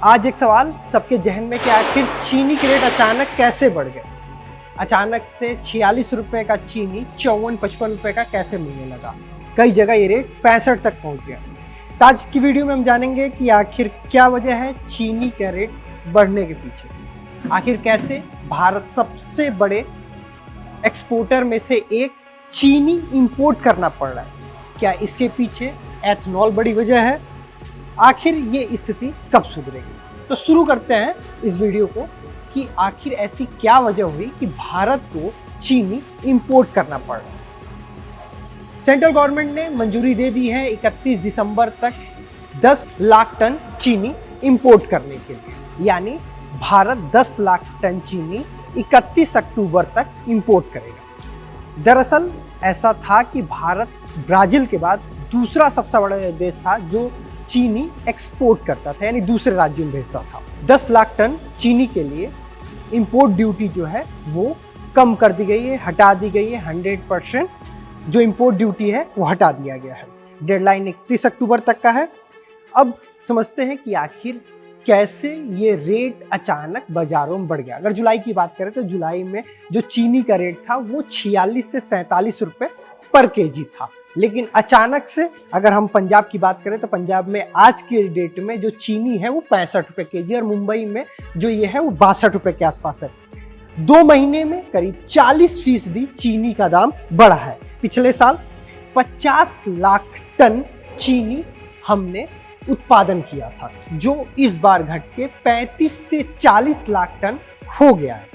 आज एक सवाल सबके जहन में कि आखिर चीनी के रेट अचानक कैसे बढ़ गए। अचानक से 46 रुपए का चीनी 54-55 रुपए का कैसे मिलने लगा। कई जगह ये रेट 65 तक पहुंच गया। तो आज की वीडियो में हम जानेंगे कि आखिर क्या वजह है चीनी का रेट बढ़ने के पीछे। आखिर कैसे भारत सबसे बड़े एक्सपोर्टर में से एक चीनी इंपोर्ट करना पड़ रहा है। क्या इसके पीछे एथनॉल बड़ी वजह है। आखिर ये स्थिति कब सुधरेगी। तो शुरू करते हैं इस वीडियो को कि आखिर ऐसी क्या वजह हुई कि भारत को चीनी इंपोर्ट करना पड़ रहा है। सेंट्रल गवर्नमेंट ने मंजूरी दे दी है 31 दिसंबर तक 10 लाख टन चीनी इंपोर्ट करने के लिए, यानी भारत 10 लाख टन चीनी 31 अक्टूबर तक इंपोर्ट करेगा। दरअसल ऐसा था कि भारत ब्राजील के बाद दूसरा सबसे बड़ा देश था जो चीनी एक्सपोर्ट करता था, यानी दूसरे राज्यों में भेजता था। 10 लाख टन चीनी के लिए इंपोर्ट ड्यूटी जो है वो कम कर दी गई है, हटा दी गई है। 100% जो इंपोर्ट ड्यूटी है वो हटा दिया गया है। डेडलाइन 31 अक्टूबर तक का है। अब समझते हैं कि आखिर कैसे ये रेट अचानक बाजारों में बढ़ गया। अगर जुलाई की बात करें तो जुलाई में जो चीनी का रेट था वो 46 से 47 रुपए पर केजी था, लेकिन अचानक से अगर हम पंजाब की बात करें तो पंजाब में आज के डेट में जो चीनी है वो 65 रुपए केजी और मुंबई में जो ये है वो 62 रुपए के आसपास है। 2 महीने में करीब 40% चीनी का दाम बढ़ा है। पिछले साल 50 लाख टन चीनी हमने उत्पादन किया था, जो इस बार घट के 35 से 40 लाख टन हो गया है।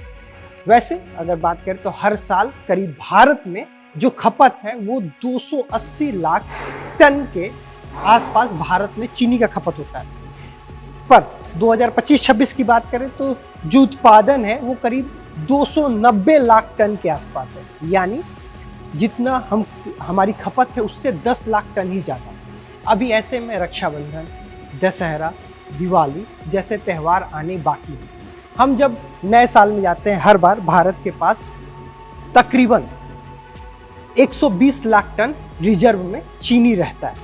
वैसे अगर बात करें तो हर साल करीब भारत में जो खपत है वो 280 लाख टन के आसपास भारत में चीनी का खपत होता है। पर 2025-26 की बात करें तो जो उत्पादन है वो करीब 290 लाख टन के आसपास है, यानी जितना हमारी खपत है उससे 10 लाख टन ही ज़्यादा। अभी ऐसे में रक्षाबंधन, दशहरा, दिवाली जैसे त्यौहार आने बाकी हैं। हम जब नए साल में जाते हैं हर बार भारत के पास तकरीबन 120 लाख टन रिजर्व में चीनी रहता है,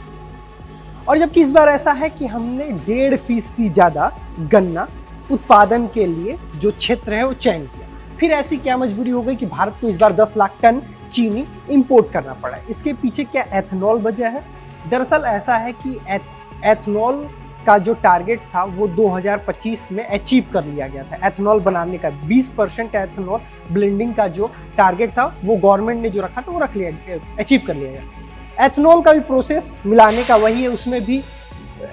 और जबकि इस बार ऐसा है कि हमने 1.5% ज़्यादा गन्ना उत्पादन के लिए जो क्षेत्र है वो चयन किया। फिर ऐसी क्या मजबूरी हो गई कि भारत को इस बार 10 लाख टन चीनी इंपोर्ट करना पड़ा है। इसके पीछे क्या एथनॉल वजह है। दरअसल ऐसा है कि एथनॉल का जो टारगेट था वो 2025 में अचीव कर लिया गया था। एथनॉल बनाने का 20% एथनॉल ब्लेंडिंग का जो टारगेट था वो गवर्नमेंट ने जो रखा था वो अचीव कर लिया गया। एथनॉल का भी प्रोसेस मिलाने का वही है, उसमें भी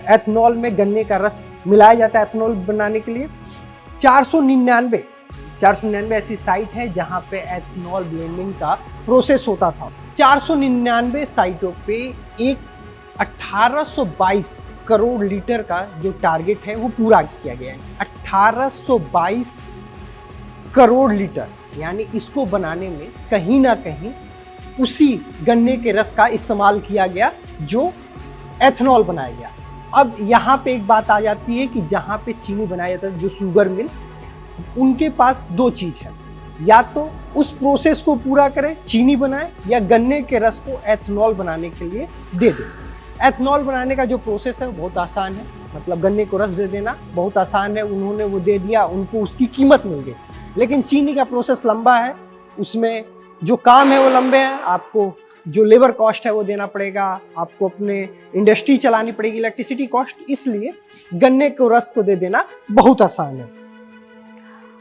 एथनॉल में गन्ने का रस मिलाया जाता है एथनॉल बनाने के लिए। 499 ऐसी साइट है जहाँ पे एथनॉल ब्लेंडिंग का प्रोसेस होता था। 499 साइटों पे एक 1822 करोड़ लीटर का जो टारगेट है वो पूरा किया गया है। 1822 करोड़ लीटर, यानी इसको बनाने में कहीं ना कहीं उसी गन्ने के रस का इस्तेमाल किया गया जो एथनॉल बनाया गया। अब यहाँ पे एक बात आ जाती है कि जहाँ पे चीनी बनाया जाता है, जो शुगर मिल, उनके पास 2 चीज़ है, या तो उस प्रोसेस को पूरा करें, चीनी बनाए, या गन्ने के रस को एथनॉल बनाने के लिए दे दें। एथनॉल बनाने का जो प्रोसेस है वो बहुत आसान है, मतलब गन्ने को रस दे देना बहुत आसान है। उन्होंने वो दे दिया, उनको उसकी कीमत मिल गई। लेकिन चीनी का प्रोसेस लंबा है, उसमें जो काम है वो लंबे हैं। आपको जो लेबर कॉस्ट है वो देना पड़ेगा, आपको अपने इंडस्ट्री चलानी पड़ेगी, इलेक्ट्रिसिटी कॉस्ट, इसलिए गन्ने को रस को दे देना बहुत आसान है।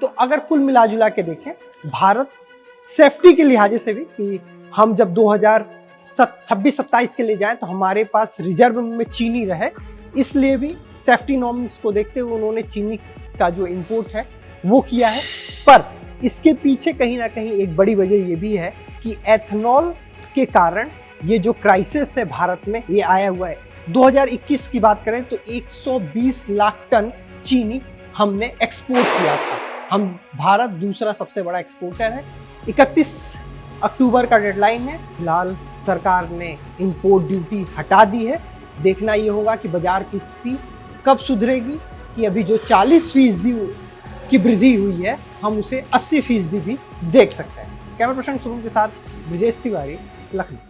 तो अगर कुल मिला जुला के देखें, भारत सेफ्टी के लिहाजे से भी कि हम जब 2026-27 के लिए जाएं तो हमारे पास रिजर्व में चीनी रहे, इसलिए भी सेफ्टी नॉर्म्स को देखते हुए उन्होंने चीनी का जो इंपोर्ट है वो किया है। पर इसके पीछे कहीं ना कहीं एक बड़ी वजह ये भी है कि एथनॉल के कारण ये जो क्राइसिस है भारत में ये आया हुआ है। 2021 की बात करें तो 120 लाख टन चीनी हमने एक्सपोर्ट किया था। हम भारत दूसरा सबसे बड़ा एक्सपोर्टर है। 31 अक्टूबर का डेडलाइन है। फिलहाल सरकार ने इंपोर्ट ड्यूटी हटा दी है। देखना ये होगा कि बाजार की स्थिति कब सुधरेगी, कि अभी जो 40% की वृद्धि हुई है हम उसे 80% भी देख सकते हैं। कैमरा पर्सन शुरू के साथ ब्रिजेश तिवारी, लखनऊ।